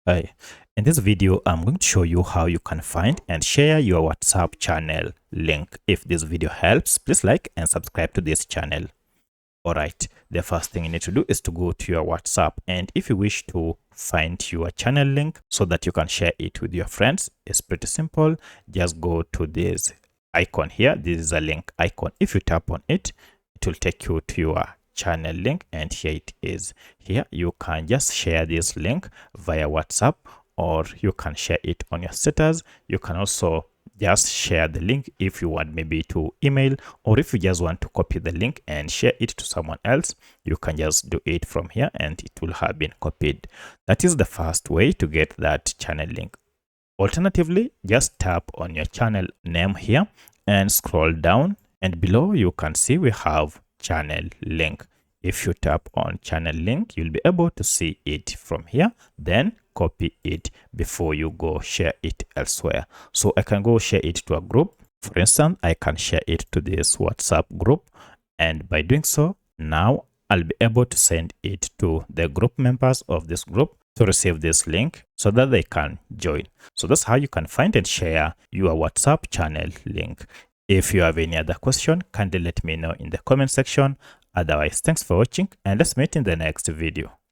Hi. In this video, I'm going to show you how you can find and share your WhatsApp channel link. If this video helps, please like and subscribe to this channel. Alright, the first thing you need to do is to go to your WhatsApp, and if you wish to find your channel link so that you can share it with your friends, it's pretty simple. Just go to this icon here. This is a link icon. If you tap on it, it will take you to your channel link, and here it is. Here you can just share this link via WhatsApp, or you can share it on your status. You can also just share the link if you want maybe to email, or if you just want to copy the link and share it to someone else, you can just do it from here and it will have been copied. That is the first way to get that channel link. Alternatively, just tap on your channel name here and scroll down, and below you can see we have channel link. If you tap on channel link, you'll be able to see it from here. Then copy it before you go share it elsewhere. So I can go share it to a group. For instance, I can share it to this WhatsApp group, and by doing so, now I'll be able to send it to the group members of this group to receive this link so that they can join. So that's how you can find and share your WhatsApp channel link. If you have any other question, kindly let me know in the comment section. Otherwise, thanks for watching, and let's meet in the next video.